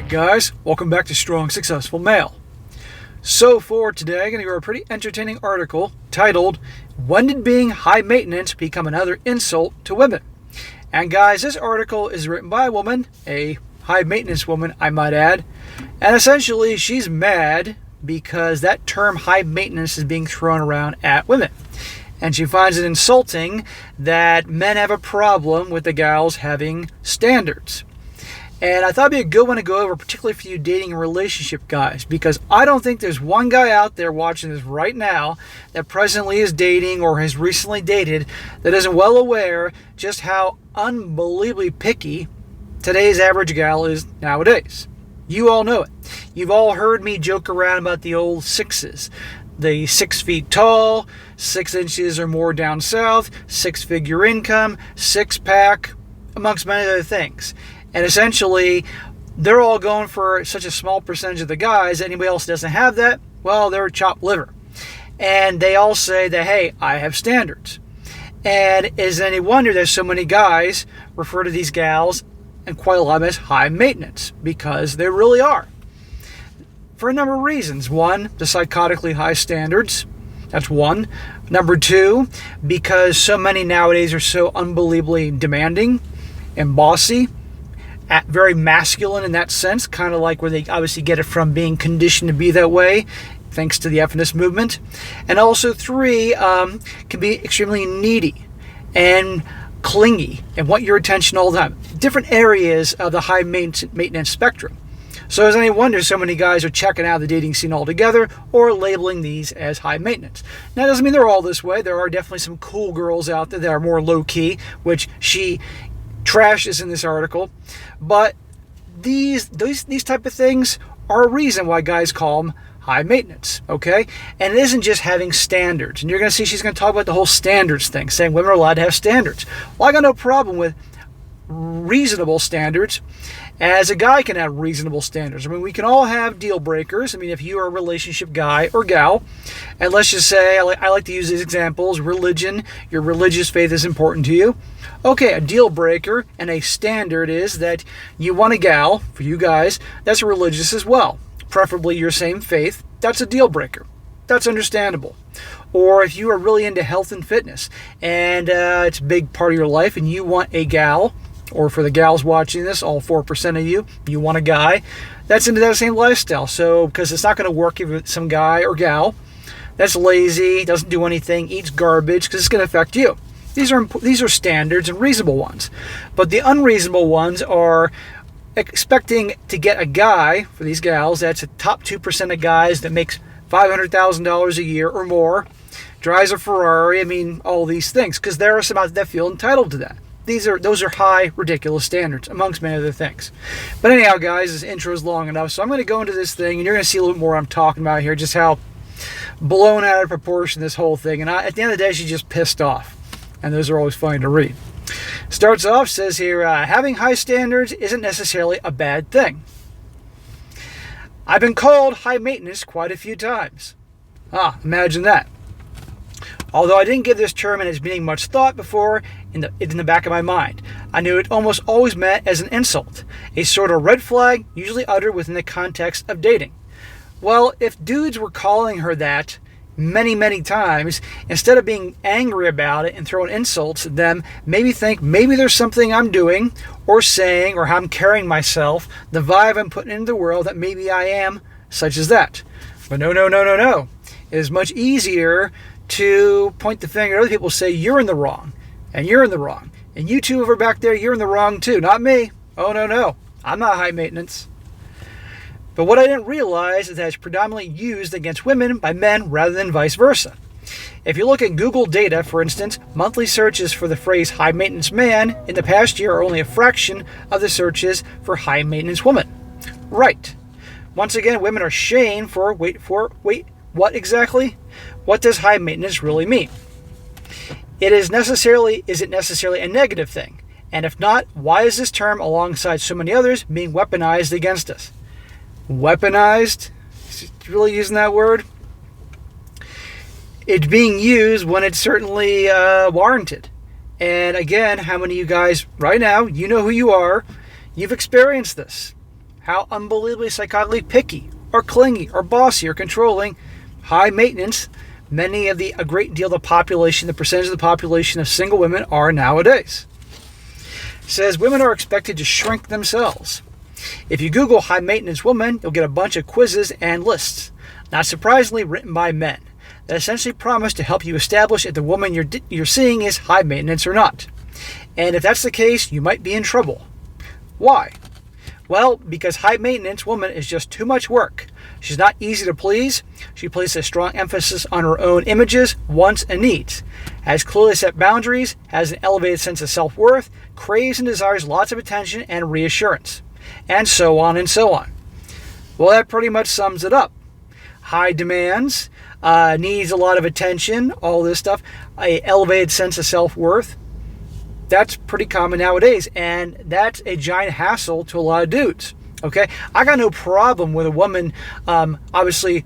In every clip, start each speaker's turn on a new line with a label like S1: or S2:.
S1: Alright guys, welcome back to Strong Successful Male. So for today, I'm going to go over a pretty entertaining article titled, When Did Being High Maintenance Become Another Insult to Women? And guys, this article is written by a woman, a high maintenance woman I might add, and essentially she's mad because that term high maintenance is being thrown around at women. And she finds it insulting that men have a problem with the gals having standards. And I thought it'd be a good one to go over, particularly for you dating and relationship guys, because I don't think there's one guy out there watching this right now that presently is dating or has recently dated that isn't well aware just how unbelievably picky today's average gal is nowadays. You all know it. You've all heard me joke around about the old sixes. The 6 feet tall, 6 inches or more down south, 6-figure income, 6-pack, amongst many other things. And essentially, they're all going for such a small percentage of the guys. Anybody else doesn't have that, well, they're chopped liver. And they all say that, hey, I have standards. And is it any wonder that so many guys refer to these gals and quite a lot of them as high maintenance? Because they really are. For a number of reasons. One, the psychotically high standards. That's one. Number two, because so many nowadays are so unbelievably demanding and bossy. Very masculine in that sense, kind of like where they obviously get it from being conditioned to be that way, thanks to the feminist movement. And also three, can be extremely needy and clingy and want your attention all the time. Different areas of the high maintenance spectrum. So is any wonder so many guys are checking out the dating scene altogether or labeling these as high maintenance. Now, that doesn't mean they're all this way. There are definitely some cool girls out there that are more low-key, which she trashes in this article. But these type of things are a reason why guys call them high maintenance, okay? And it isn't just having standards. And you're going to see she's going to talk about the whole standards thing, saying women are allowed to have standards. Well, I got no problem with reasonable standards, as a guy can have reasonable standards. I mean, we can all have deal breakers. I mean, if you are a relationship guy or gal, and let's just say, I like to use these examples, religion, your religious faith is important to you. Okay, a deal breaker and a standard is that you want a gal, for you guys, that's religious as well. Preferably your same faith. That's a deal breaker. That's understandable. Or if you are really into health and fitness, and it's a big part of your life, and you want a gal, or for the gals watching this, all 4% of you want a guy that's into that same lifestyle. So, because it's not going to work if it's some guy or gal that's lazy, doesn't do anything, eats garbage, because it's going to affect you. These are standards and reasonable ones. But the unreasonable ones are expecting to get a guy, for these gals, that's the top 2% of guys that makes $500,000 a year or more, drives a Ferrari, I mean, all these things, because there are some out there that feel entitled to that. Those are high, ridiculous standards, amongst many other things. But anyhow, guys, this intro is long enough, so I'm going to go into this thing, and you're going to see a little bit more I'm talking about here, just how blown out of proportion this whole thing. And at the end of the day, she's just pissed off. And those are always funny to read. Starts off, says here, having high standards isn't necessarily a bad thing. I've been called high maintenance quite a few times. Imagine that. Although I didn't give this term and its meaning much thought before, in the back of my mind, I knew it almost always meant as an insult, a sort of red flag, usually uttered within the context of dating. Well, if dudes were calling her that many, many times, instead of being angry about it and throwing insults at them, maybe think maybe there's something I'm doing or saying or how I'm carrying myself, the vibe I'm putting into the world that maybe I am such as that. But no. It is much easier to point the finger at other people, say you're in the wrong, and you're in the wrong, and you two over back there, you're in the wrong too, not me. Oh no, I'm not high maintenance. But what I didn't realize is that it's predominantly used against women by men rather than vice versa. If you look at Google data, for instance, monthly searches for the phrase high maintenance man in the past year are only a fraction of the searches for high maintenance woman. Right. Once again, women are shamed for, wait, what exactly? What does high maintenance really mean? Is it necessarily a negative thing? And if not, why is this term, alongside so many others, being weaponized against us? Weaponized? Is it really using that word? It's being used when it's certainly warranted. And again, how many of you guys right now, you know who you are, you've experienced this. how unbelievably psychotically picky or clingy or bossy or controlling, high maintenance a great deal of the population, the percentage of the population of single women are nowadays. It says women are expected to shrink themselves. If you Google high maintenance woman, you'll get a bunch of quizzes and lists, not surprisingly written by men, that essentially promise to help you establish if the woman you're seeing is high maintenance or not. And if that's the case, you might be in trouble. Why? Well, because high maintenance woman is just too much work. She's not easy to please. She places a strong emphasis on her own images, wants, and needs, has clearly set boundaries, has an elevated sense of self-worth, craves and desires lots of attention and reassurance, and so on and so on. Well, that pretty much sums it up. High demands, needs a lot of attention, all this stuff, an elevated sense of self-worth. That's pretty common nowadays, and that's a giant hassle to a lot of dudes. Okay, I got no problem with a woman, obviously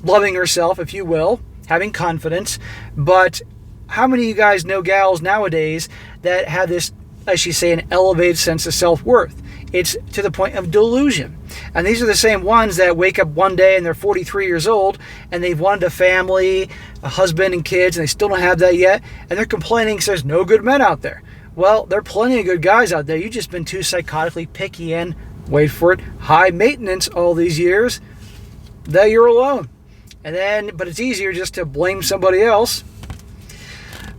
S1: loving herself, if you will, having confidence. But how many of you guys know gals nowadays that have this, as you say, an elevated sense of self-worth? It's to the point of delusion. And these are the same ones that wake up one day and they're 43 years old and they've wanted a family, a husband and kids, and they still don't have that yet. And they're complaining because there's no good men out there. Well, there are plenty of good guys out there. You've just been too psychotically picky and, wait for it, high maintenance all these years that you're alone. But it's easier just to blame somebody else.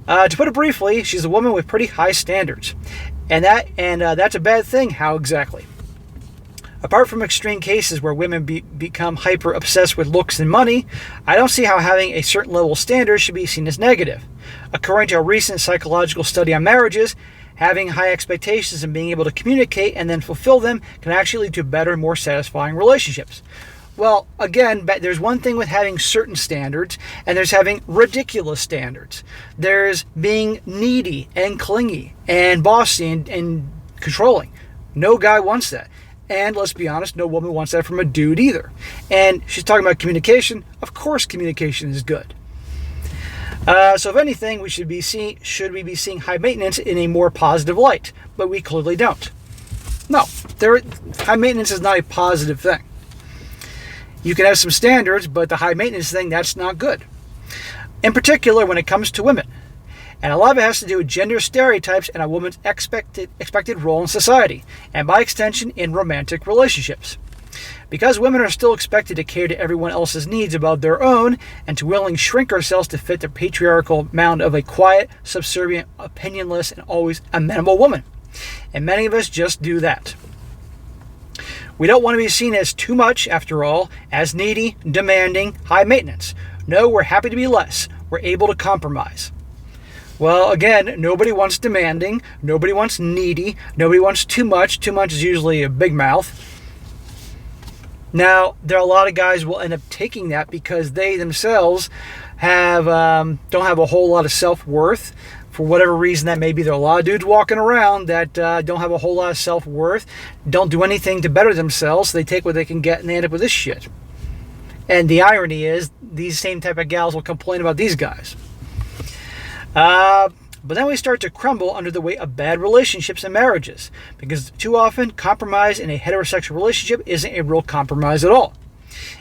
S1: To put it briefly, she's a woman with pretty high standards. And that's a bad thing. How exactly? Apart from extreme cases where women become hyper obsessed with looks and money, I don't see how having a certain level of standards should be seen as negative. According to a recent psychological study on marriages, having high expectations and being able to communicate and then fulfill them can actually lead to better, more satisfying relationships. Well, again, there's one thing with having certain standards, and there's having ridiculous standards. There's being needy and clingy and bossy and controlling. No guy wants that. And let's be honest, no woman wants that from a dude either. And she's talking about communication. Of course communication is good. So if anything, we should we be seeing high maintenance in a more positive light? But we clearly don't. No, high maintenance is not a positive thing. You can have some standards, but the high maintenance thing, that's not good. In particular, when it comes to women. And a lot of it has to do with gender stereotypes and a woman's expected role in society, and by extension, in romantic relationships. Because women are still expected to cater to everyone else's needs above their own, and to willingly shrink ourselves to fit the patriarchal mound of a quiet, subservient, opinionless, and always amenable woman. And many of us just do that. We don't want to be seen as too much, after all, as needy, demanding, high maintenance. No, we're happy to be less. We're able to compromise. Well, again, nobody wants demanding, nobody wants needy, nobody wants too much. Too much is usually a big mouth. Now, there are a lot of guys who will end up taking that because they themselves don't have a whole lot of self-worth. For whatever reason that may be, there are a lot of dudes walking around that don't have a whole lot of self-worth, don't do anything to better themselves, so they take what they can get and they end up with this shit. And the irony is, these same type of gals will complain about these guys. But then we start to crumble under the weight of bad relationships and marriages, because too often compromise in a heterosexual relationship isn't a real compromise at all.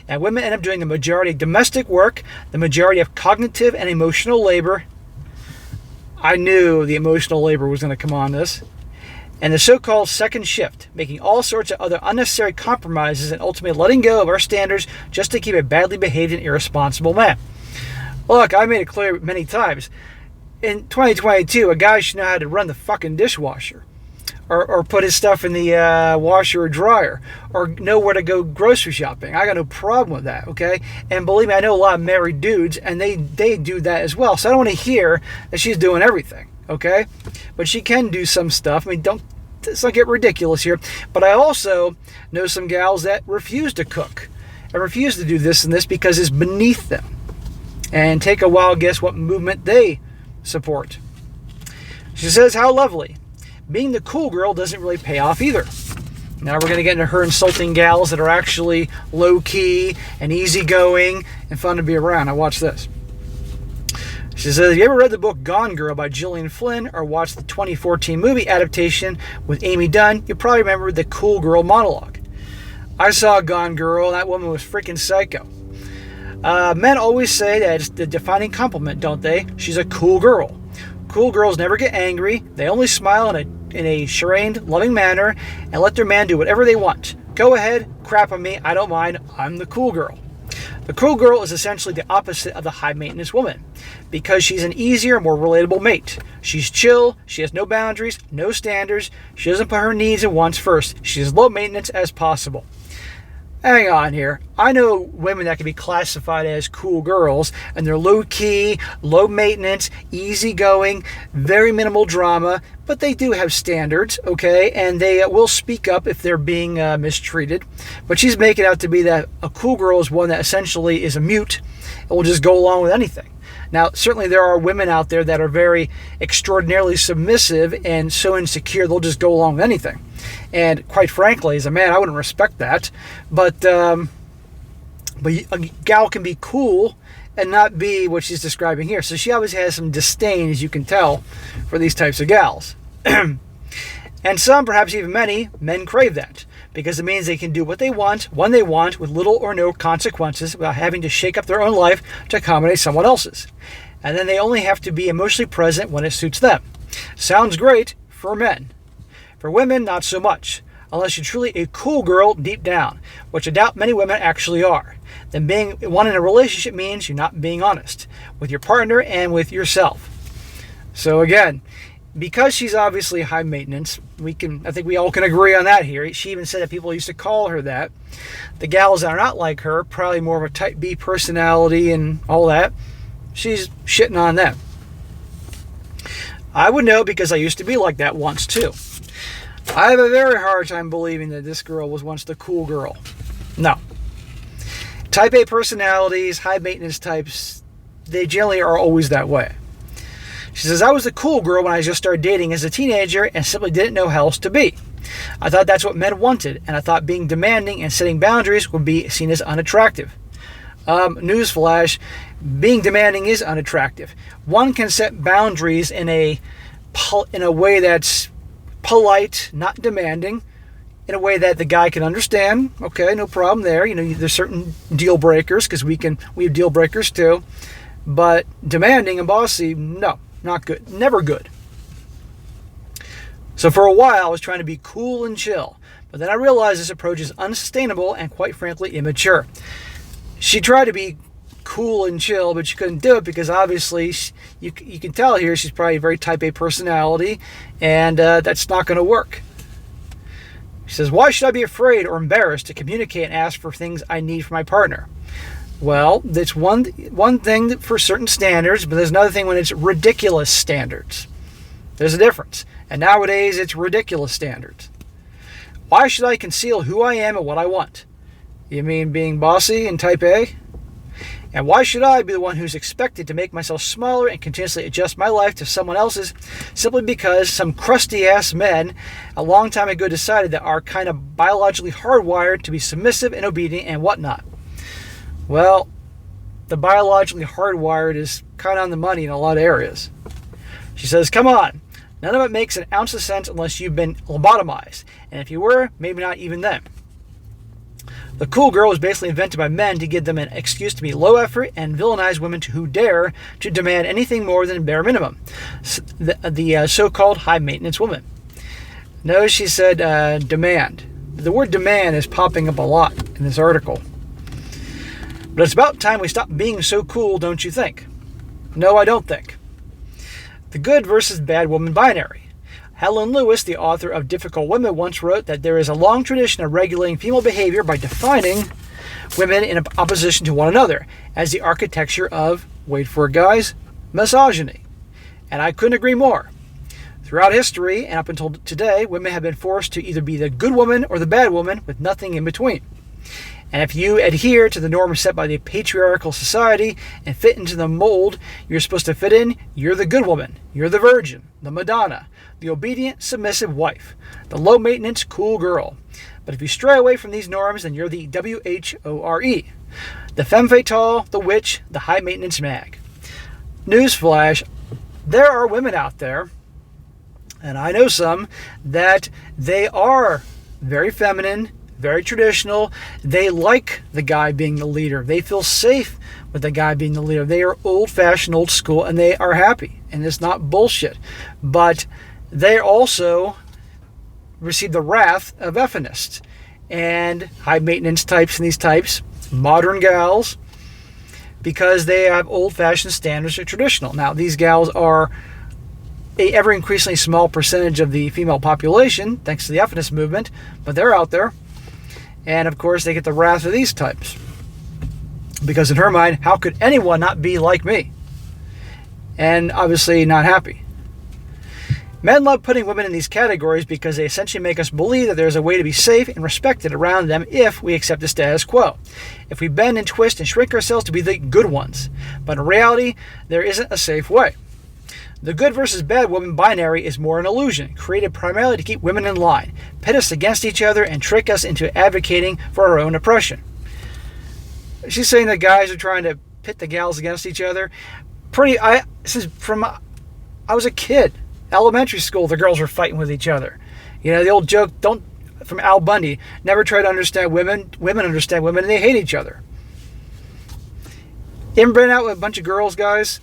S1: And women end up doing the majority of domestic work, the majority of cognitive and emotional labor. I knew the emotional labor was going to come on this. And the so-called second shift, making all sorts of other unnecessary compromises and ultimately letting go of our standards just to keep a badly behaved and irresponsible man. Look, I made it clear many times. In 2022, a guy should know how to run the fucking dishwasher. Or put his stuff in the washer or dryer. Or know where to go grocery shopping. I got no problem with that, okay? And believe me, I know a lot of married dudes, and they do that as well. So I don't want to hear that she's doing everything, okay? But she can do some stuff. I mean, let's not get ridiculous here. But I also know some gals that refuse to cook. And refuse to do this and this because it's beneath them. And take a wild guess what movement they support. She says, how lovely. Being the cool girl doesn't really pay off either. Now we're going to get into her insulting gals that are actually low-key and easygoing and fun to be around. Now watch this. She says, have you ever read the book Gone Girl by Gillian Flynn or watched the 2014 movie adaptation with Amy Dunn? You probably remember the cool girl monologue. I saw Gone Girl, and that woman was freaking psycho. Men always say that it's the defining compliment, don't they? She's a cool girl. Cool girls never get angry. They only smile in a serene, loving manner and let their man do whatever they want. Go ahead, crap on me. I don't mind. I'm the cool girl. The cool girl is essentially the opposite of the high-maintenance woman because she's an easier, more relatable mate. She's chill. She has no boundaries, no standards. She doesn't put her needs and wants first. She's as low maintenance as possible. Hang on here. I know women that can be classified as cool girls, and they're low-key, low-maintenance, easygoing, very minimal drama, but they do have standards, okay? And they will speak up if they're being mistreated. But she's making out to be that a cool girl is one that essentially is a mute and will just go along with anything. Now, certainly there are women out there that are very extraordinarily submissive and so insecure they'll just go along with anything. And quite frankly, as a man, I wouldn't respect that. But a gal can be cool and not be what she's describing here. So she always has some disdain, as you can tell, for these types of gals. And some, perhaps even many, men crave that because it means they can do what they want, when they want, with little or no consequences without having to shake up their own life to accommodate someone else's. And then they only have to be emotionally present when it suits them. Sounds great for men. For women, not so much, unless you're truly a cool girl deep down, which I doubt many women actually are. Then being one in a relationship means you're not being honest with your partner and with yourself. So again, because she's obviously high maintenance, I think we all can agree on that here. She even said that people used to call her that. The gals that are not like her, probably more of a type B personality and all that, she's shitting on them. I would know because I used to be like that once too. I have a very hard time believing that this girl was once the cool girl. No. Type A personalities, high maintenance types, they generally are always that way. She says, I was the cool girl when I just started dating as a teenager and simply didn't know how else to be. I thought that's what men wanted, and I thought being demanding and setting boundaries would be seen as unattractive. Newsflash, being demanding is unattractive. One can set boundaries in a way that's polite, not demanding, in a way that the guy can understand. Okay, no problem there. You know, there's certain deal breakers because we have deal breakers too. But demanding and bossy, no, not good. Never good. So for a while, I was trying to be cool and chill. But then I realized this approach is unsustainable and quite frankly immature. She tried to be cool and chill, but she couldn't do it because obviously you can tell here she's probably a very type A personality, and that's not going to work. She says, why should I be afraid or embarrassed to communicate and ask for things I need from my partner? Well, that's one thing for certain standards, but there's another thing when it's ridiculous standards. There's a difference. And nowadays, it's ridiculous standards. Why should I conceal who I am and what I want? You mean being bossy and type A? And why should I be the one who's expected to make myself smaller and continuously adjust my life to someone else's simply because some crusty-ass men a long time ago decided that are kind of biologically hardwired to be submissive and obedient and whatnot? Well, the biologically hardwired is kind of on the money in a lot of areas. She says, come on. None of it makes an ounce of sense unless you've been lobotomized. And if you were, maybe not even then. The cool girl was basically invented by men to give them an excuse to be low effort and villainize women who dare to demand anything more than bare minimum. The so-called high maintenance woman. Notice she said demand. The word demand is popping up a lot in this article. But it's about time we stop being so cool, don't you think? No, I don't think. The good versus bad woman binary. Helen Lewis, the author of Difficult Women, once wrote that there is a long tradition of regulating female behavior by defining women in opposition to one another as the architecture of, wait for it guys, misogyny. And I couldn't agree more. Throughout history and up until today, women have been forced to either be the good woman or the bad woman with nothing in between. And if you adhere to the norms set by the patriarchal society and fit into the mold you're supposed to fit in, you're the good woman, you're the virgin, the Madonna, the obedient, submissive wife, the low-maintenance, cool girl. But if you stray away from these norms, then you're the WHORE, the femme fatale, the witch, the high-maintenance mag. Newsflash, there are women out there, and I know some, that they are very feminine, very traditional. They like the guy being the leader. They feel safe with the guy being the leader. They are old-fashioned, old school, and they are happy. And it's not bullshit. But they also receive the wrath of effinists and high-maintenance types and these types, modern gals, because they have old-fashioned standards that are traditional. Now, these gals are a ever increasingly small percentage of the female population, thanks to the feminist movement, but they're out there. And of course, they get the wrath of these types. Because in her mind, how could anyone not be like me? And obviously not happy. Men love putting women in these categories because they essentially make us believe that there's a way to be safe and respected around them if we accept the status quo. If we bend and twist and shrink ourselves to be the good ones. But in reality, there isn't a safe way. The good versus bad woman binary is more an illusion, created primarily to keep women in line, pit us against each other, and trick us into advocating for our own oppression. She's saying that guys are trying to pit the gals against each other. This is from, I was a kid, elementary school, the girls were fighting with each other. You know, the old joke, from Al Bundy, never try to understand women, women understand women, and they hate each other. You ever been out with a bunch of girls, guys?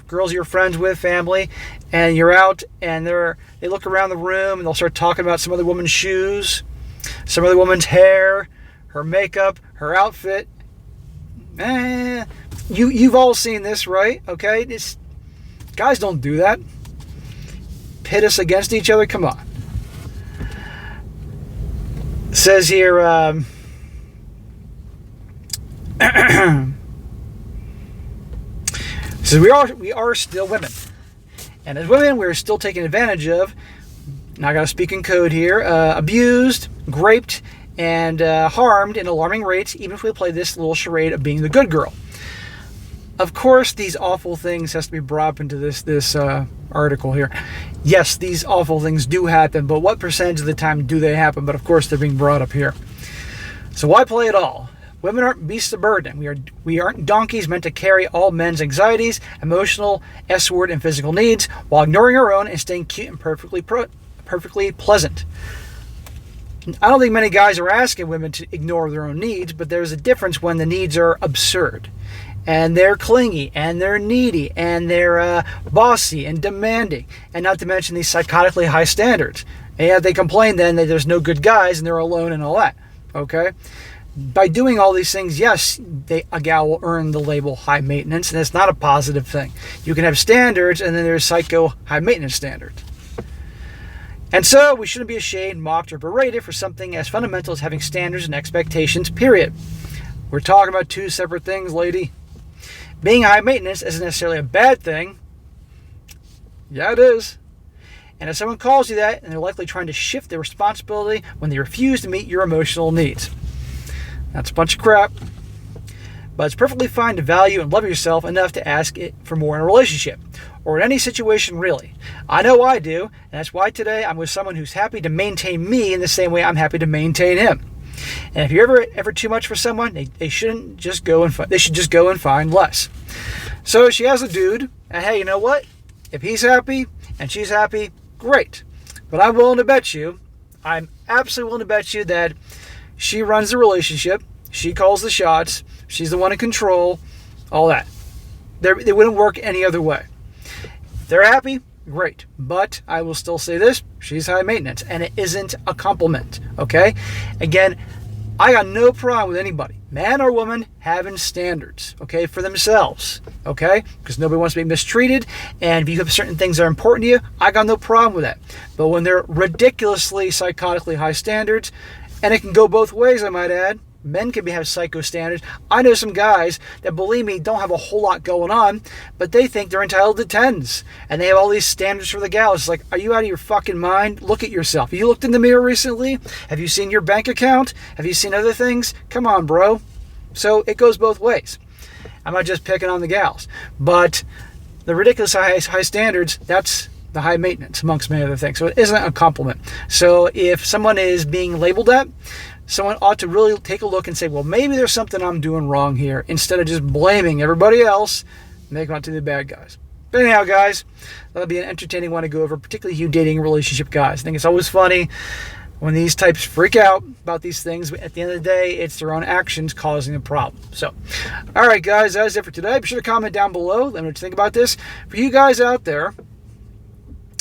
S1: Girls you're friends with, family, and you're out and they look around the room and they'll start talking about some other woman's shoes, some other woman's hair, her makeup, her outfit. You've all seen this, right? Okay, guys don't do that. Pit us against each other. Come on. It says here. So we are still women, and as women we're still taken advantage of. Now I got to speak in code here. Abused, raped, and harmed in alarming rates, even if we play this little charade of being the good girl. Of course, these awful things has to be brought up into this article here. Yes, these awful things do happen, but what percentage of the time do they happen? But of course, they're being brought up here. So why play it all? Women aren't beasts of burden. We aren't donkeys meant to carry all men's anxieties, emotional, S-word, and physical needs while ignoring our own and staying cute and perfectly pleasant. I don't think many guys are asking women to ignore their own needs, but there's a difference when the needs are absurd. And they're clingy, and they're needy, and they're bossy and demanding. And not to mention these psychotically high standards. And yet they complain then that there's no good guys and they're alone and all that. Okay? By doing all these things, yes, a gal will earn the label high maintenance, and it's not a positive thing. You can have standards, and then there's psycho high maintenance standards. And so we shouldn't be ashamed, mocked, or berated for something as fundamental as having standards and expectations, period. We're talking about two separate things, lady. Being high maintenance isn't necessarily a bad thing. Yeah, it is. And if someone calls you that, and they're likely trying to shift their responsibility when they refuse to meet your emotional needs. That's a bunch of crap. But it's perfectly fine to value and love yourself enough to ask it for more in a relationship. Or in any situation, really. I know I do, and that's why today I'm with someone who's happy to maintain me in the same way I'm happy to maintain him. And if you're ever too much for someone, they shouldn't just go and they should just go and find less. So she has a dude, and hey, you know what? If he's happy and she's happy, great. But I'm absolutely willing to bet you that she runs the relationship. She calls the shots. She's the one in control. All that. They wouldn't work any other way. If they're happy, great. But I will still say this. She's high maintenance. And it isn't a compliment. Okay? Again, I got no problem with anybody, man or woman, having standards. Okay? For themselves. Okay? Because nobody wants to be mistreated. And if you have certain things that are important to you, I got no problem with that. But when they're ridiculously, psychotically high standards, and it can go both ways, I might add. Men can have psycho standards. I know some guys that, believe me, don't have a whole lot going on, but they think they're entitled to tens. And they have all these standards for the gals. It's like, are you out of your fucking mind? Look at yourself. Have you looked in the mirror recently? Have you seen your bank account? Have you seen other things? Come on, bro. So it goes both ways. I'm not just picking on the gals. But the ridiculous high standards, that's the high maintenance, amongst many other things. So it isn't a compliment. So if someone is being labeled that, someone ought to really take a look and say, well, maybe there's something I'm doing wrong here, instead of just blaming everybody else and making out to the bad guys. But anyhow, guys, that'll be an entertaining one to go over, particularly you dating relationship guys. I think it's always funny when these types freak out about these things, at the end of the day, it's their own actions causing the problem. So, all right, guys, that's it for today. Be sure to comment down below. Let me know what you think about this. For you guys out there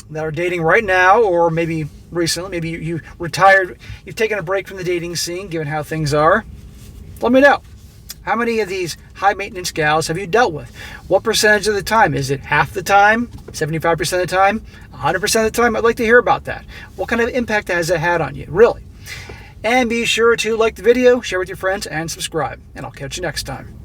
S1: that are dating right now, or maybe recently, maybe you retired, you've taken a break from the dating scene, given how things are, let me know. How many of these high maintenance gals have you dealt with? What percentage of the time? Is it half the time, 75% of the time, 100% of the time? I'd like to hear about that. What kind of impact has that had on you, really? And be sure to like the video, share with your friends, and subscribe. And I'll catch you next time.